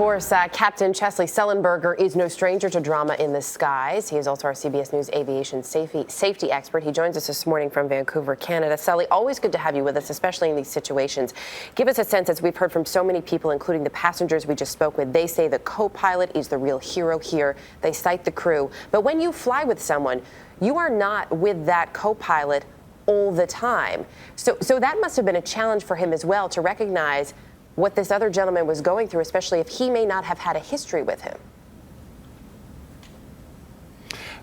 Of course, Captain Chesley Sullenberger is no stranger to drama in the skies. He is also our CBS News aviation safety expert. He joins us this morning from Vancouver, Canada. Sully, always good to have you with us, especially in these situations. Give us a sense, as we've heard from so many people, including the passengers we just spoke with. They say the co-pilot is the real hero here. They cite the crew. But when you fly with someone, you are not with that co-pilot all the time. So that must have been a challenge for him as well, to recognize what this other gentleman was going through, especially if he may not have had a history with him.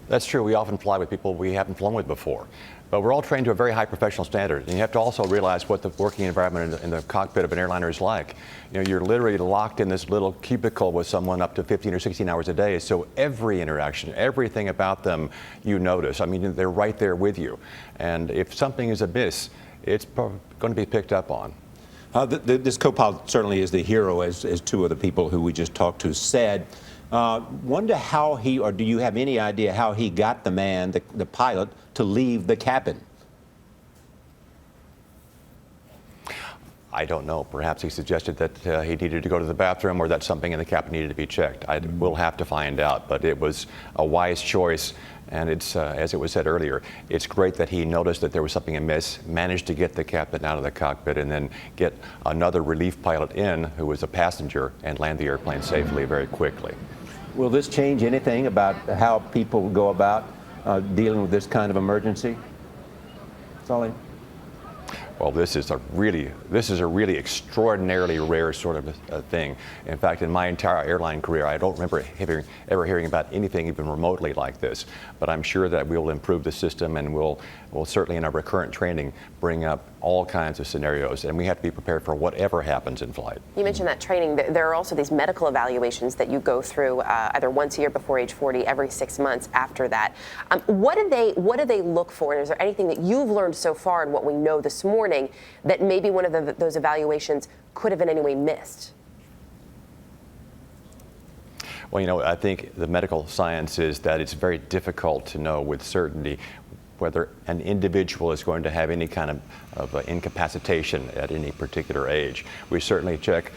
That's true. We often fly with people we haven't flown with before. But we're all trained to a very high professional standard. And you have to also realize what the working environment in the cockpit of an airliner is like. You know, you're literally locked in this little cubicle with someone up to 15 or 16 hours a day. So every interaction, everything about them, you notice. I mean, they're right there with you. And if something is amiss, it's going to be picked up on. This co-pilot certainly is the hero, as two of the people who we just talked to said. Wonder how he, or do you have any idea how he got the man, the pilot, to leave the cabin? I don't know. Perhaps he suggested that he needed to go to the bathroom, or that something in the cabin needed to be checked. We'll have to find out, but it was a wise choice. And it's, as it was said earlier, it's great that he noticed that there was something amiss, managed to get the captain out of the cockpit, and then get another relief pilot in who was a passenger and land the airplane safely very quickly. Will this change anything about how people go about dealing with this kind of emergency? Sully? Well, this is a really extraordinarily rare sort of a thing. In fact, in my entire airline career, I don't remember ever hearing about anything even remotely like this. But I'm sure that we'll improve the system, and we'll certainly in our recurrent training bring up all kinds of scenarios, and we have to be prepared for whatever happens in flight. You mentioned that training. There are also these medical evaluations that you go through either once a year before age 40, every 6 months after that. What do they look for? And is there anything that you've learned so far in what we know this morning that maybe one of those evaluations could have in any way missed? Well, you know, I think the medical science is that it's very difficult to know with certainty whether an individual is going to have any kind of incapacitation at any particular age. We certainly check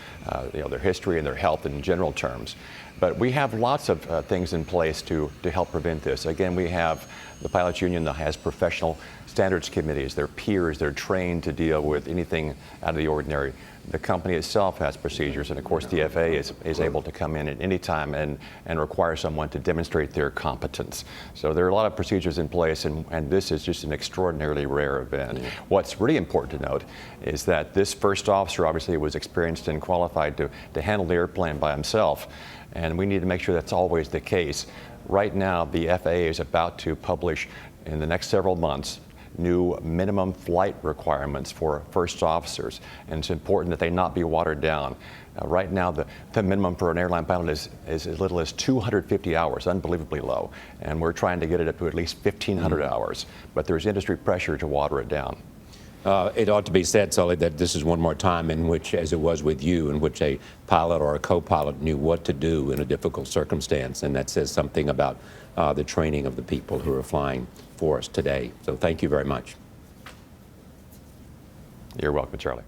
their history and their health in general terms. But we have lots of things in place to help prevent this. Again, we have the Pilots Union that has professional standards committees. Their peers, they're trained to deal with anything out of the ordinary. The company itself has procedures, and of course the FAA is able to come in at any time and require someone to demonstrate their competence. So there are a lot of procedures in place, and this is just an extraordinarily rare event. Yeah. What's really important to note is that this first officer obviously was experienced and qualified to handle the airplane by himself, and we need to make sure that's always the case. Right now, the FAA is about to publish in the next several months new minimum flight requirements for first officers, and it's important that they not be watered down. Right now, the minimum for an airline pilot is as little as 250 hours, unbelievably low, and we're trying to get it up to at least 1,500 hours, but there's industry pressure to water it down. It ought to be said, Sully, that this is one more time in which, as it was with you, in which a pilot or a co-pilot knew what to do in a difficult circumstance, and that says something about the training of the people who are flying for us today. So thank you very much. You're welcome, Charlie.